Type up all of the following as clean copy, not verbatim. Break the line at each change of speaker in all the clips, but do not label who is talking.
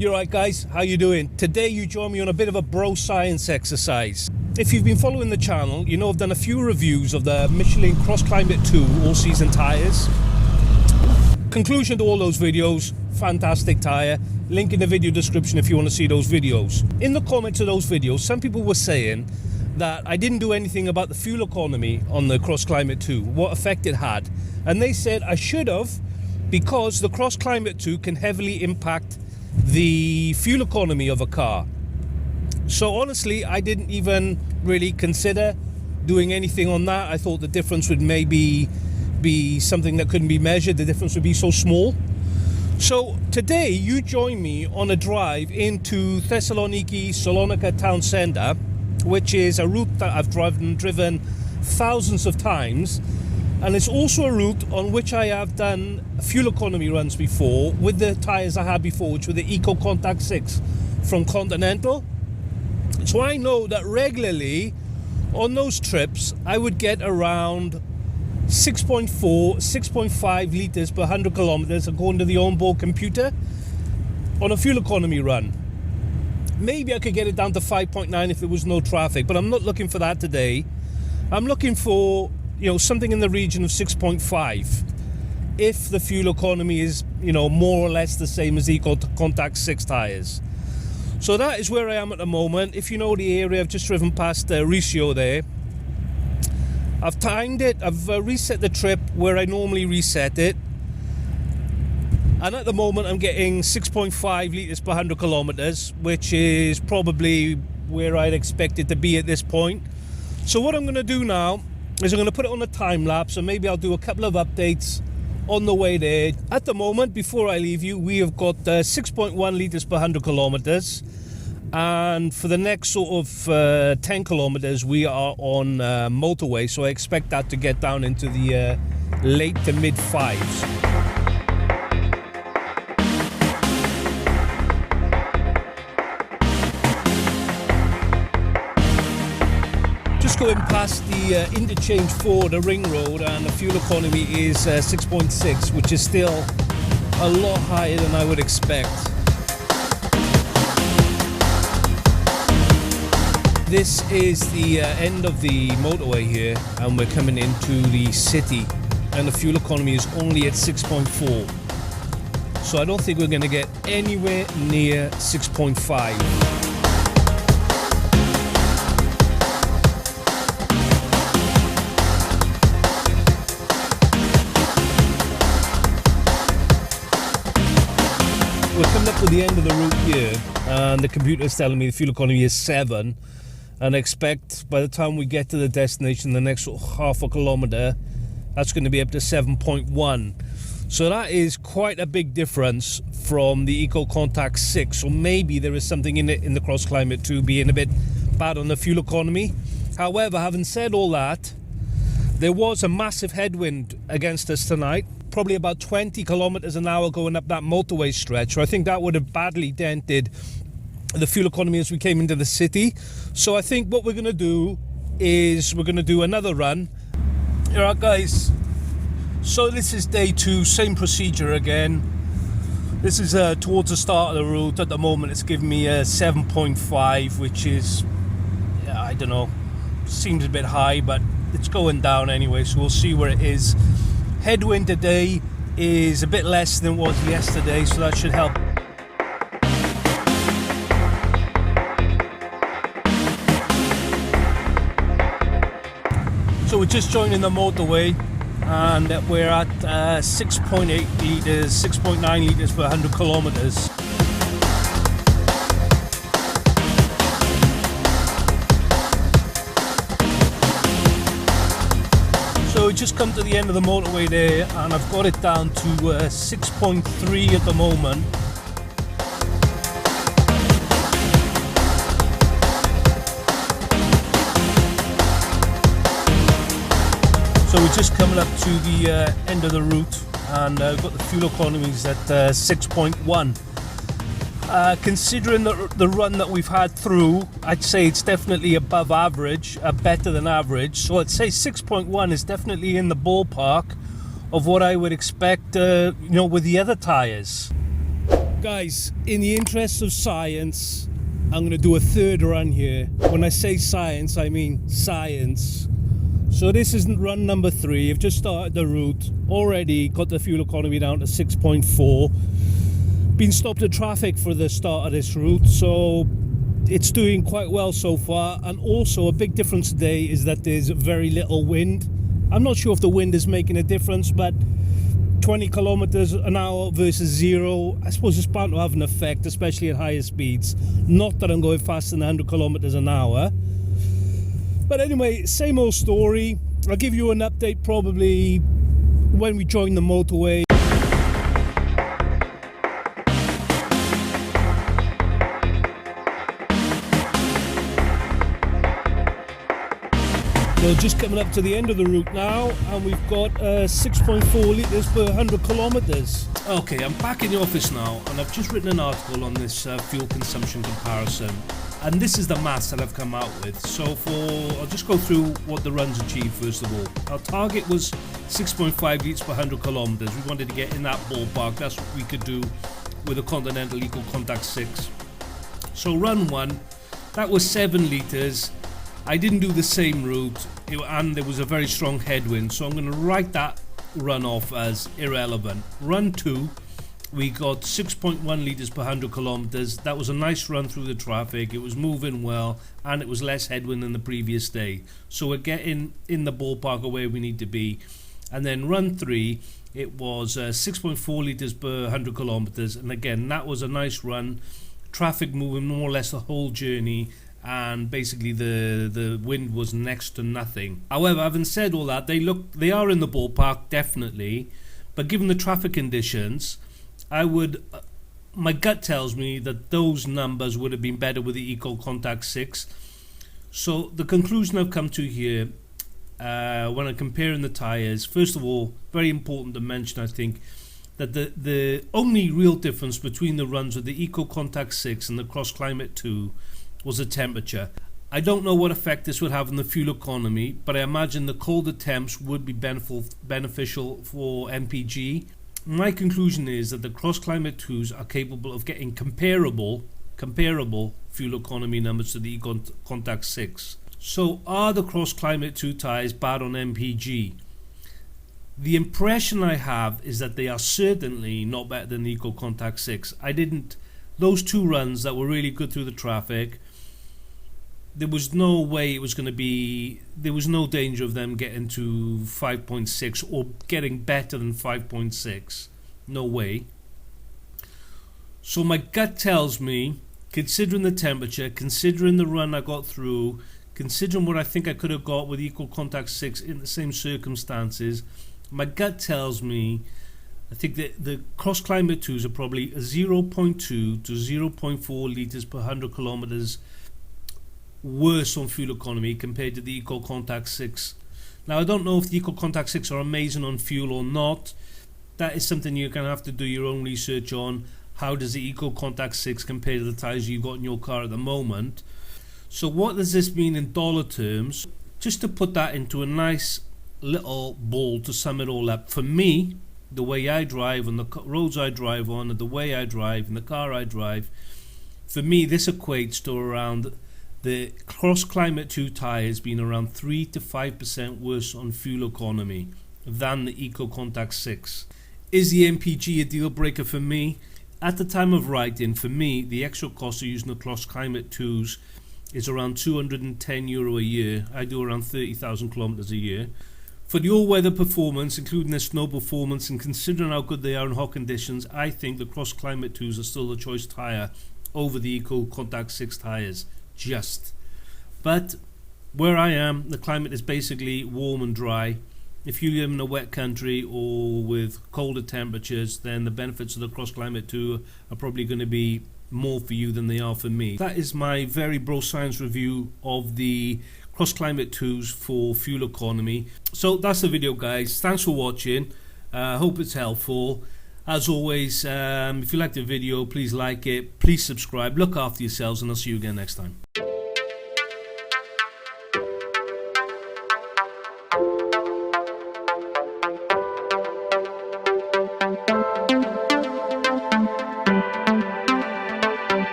You're right, guys, how you doing? Today you join me on a bit of a bro science exercise. If you've been following the channel, you know I've done a few reviews of the Michelin Cross Climate 2 all-season tyres. Conclusion to all those videos, fantastic tyre. Link in the video description if you want to see those videos. In the comments of those videos, some people were saying that I didn't do anything about the fuel economy on the Cross Climate 2, what effect it had. And they said I should have, because the Cross Climate 2 can heavily impact the fuel economy of a car. So honestly, I didn't even really consider doing anything on that. I thought the difference would maybe be something that couldn't be measured. The difference would be so small. So today you join me on a drive into Thessaloniki Salonika town centre, which is a route that I've driven thousands of times, and it's also a route on which I have done fuel economy runs before with the tyres I had before, which were the EcoContact 6 from Continental. So I know that regularly on those trips I would get around 6.4, 6.5 litres per 100 kilometres according to the onboard computer on a fuel economy run. Maybe I could get it down to 5.9 if there was no traffic, but I'm not looking for that today. I'm looking for, something in the region of 6.5 if the fuel economy is, more or less the same as EcoContact 6 tyres. So that is where I am at the moment. If you know the area, I've just driven past Riccio there. I've timed it, I've reset the trip where I normally reset it. And at the moment I'm getting 6.5 litres per 100 kilometres, which is probably where I'd expect it to be at this point. So what I'm going to do now is I'm going to put it on a time lapse, and maybe I'll do a couple of updates on the way there. At the moment, before I leave you, we have got 6.1 litres per 100 kilometres. And for the next sort of 10 kilometres, we are on motorway. So I expect that to get down into the late to mid fives. Going past the interchange for the ring road, and the fuel economy is 6.6, which is still a lot higher than I would expect. This is the end of the motorway here, and we're coming into the city, and the fuel economy is only at 6.4. So I don't think we're going to get anywhere near 6.5. We're coming up to the end of the route here, and the computer is telling me the fuel economy is 7, and I expect by the time we get to the destination, the next sort of half a kilometre, that's going to be up to 7.1. So that is quite a big difference from the EcoContact 6. So maybe there is something in it in the Cross Climate 2 being a bit bad on the fuel economy. However, having said all that, there was a massive headwind against us tonight. Probably about 20 kilometers an hour going up that motorway stretch. So I think that would have badly dented the fuel economy as we came into the city. So I think what we're going to do is we're going to do another run. All right, guys. So this is day 2, same procedure again. This is towards the start of the route. At the moment, it's giving me a 7.5, which is, I don't know, seems a bit high, but it's going down anyway. So we'll see where it is. Headwind today is a bit less than it was yesterday, so that should help. So we're just joining the motorway, and we're at 6.8 litres, 6.9 litres per 100 kilometres. So we just come to the end of the motorway there, and I've got it down to 6.3 at the moment. So we're just coming up to the end of the route, and we've got the fuel economies at 6.1. Considering the run that we've had through, I'd say it's definitely above average, better than average. So I'd say 6.1 is definitely in the ballpark of what I would expect, with the other tyres. Guys, in the interest of science, I'm going to do a third run here. When I say science, I mean science. So this isn't run number 3. I've just started the route. Already got the fuel economy down to 6.4. Been stopped at traffic for the start of this route, so it's doing quite well so far. And also a big difference today is that there's very little wind. I'm not sure if the wind is making a difference, but 20 kilometers an hour versus 0, I suppose it's bound to have an effect, especially at higher speeds. Not that I'm going faster than 100 kilometers an hour. But anyway, same old story. I'll give you an update probably when we join the motorway. So just coming up to the end of the route now, and we've got 6.4 litres per 100 kilometres. Okay, I'm back in the office now, and I've just written an article on this fuel consumption comparison. And this is the maths that I've come out with. So I'll just go through what the runs achieved first of all. Our target was 6.5 litres per 100 kilometres. We wanted to get in that ballpark. That's what we could do with a Continental EcoContact 6. So run 1, that was 7 litres. I didn't do the same route, and there was a very strong headwind, so I'm going to write that run off as irrelevant. Run 2, we got 6.1 litres per 100 kilometres. That was a nice run through the traffic. It was moving well, and it was less headwind than the previous day. So we're getting in the ballpark of where we need to be. And then run 3, it was 6.4 litres per 100 kilometres, and again, that was a nice run. Traffic moving more or less the whole journey, and basically the wind was next to nothing. However, having said all that, they are in the ballpark definitely, but given the traffic conditions, my gut tells me that those numbers would have been better with the EcoContact 6. So the conclusion I've come to here, when I'm comparing the tyres, first of all, very important to mention, I think, that the only real difference between the runs of the EcoContact 6 and the Cross Climate 2 was the temperature. I don't know what effect this would have on the fuel economy, but I imagine the colder temps would be beneficial for MPG. My conclusion is that the Cross Climate 2s are capable of getting comparable fuel economy numbers to the EcoContact 6. So are the Cross Climate 2 tyres bad on MPG? The impression I have is that they are certainly not better than the EcoContact 6. Those 2 runs that were really good through the traffic, there was no way it was going to be, there was no danger of them getting to 5.6 or getting better than 5.6. No way. So my gut tells me, considering the temperature, considering the run I got through, considering what I think I could have got with EcoContact 6 in the same circumstances, my gut tells me I think that the Cross Climate 2s are probably 0.2 to 0.4 litres per 100 kilometres worse on fuel economy compared to the EcoContact 6. Now I don't know if the EcoContact 6 are amazing on fuel or not. That is something you're going to have to do your own research on. How does the EcoContact 6 compare to the tyres you've got in your car at the moment? So what does this mean in dollar terms? Just to put that into a nice little ball to sum it all up. For me, the way I drive on the roads I drive on and the way I drive in the car I drive, for me this equates to around the Cross Climate 2 tyres being around 3 to 5% worse on fuel economy than the EcoContact 6. Is the MPG a deal breaker for me? At the time of writing, for me, the extra cost of using the Cross Climate 2s is around €210 a year. I do around 30,000 kilometres a year. For the all-weather performance, including their snow performance, and considering how good they are in hot conditions, I think the Cross Climate 2s are still the choice tyre over the EcoContact 6 tyres. But where I am, the climate is basically warm and dry. If you live in a wet country or with colder temperatures, then the benefits of the Cross Climate 2 are probably going to be more for you than they are for me. That is my very bro science review of the Cross Climate 2s for fuel economy. So that's the video, guys. Thanks for watching. Hope it's helpful. As always, if you like the video, please like it, please subscribe, look after yourselves, and I'll see you again next time.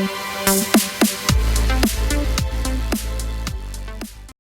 soon.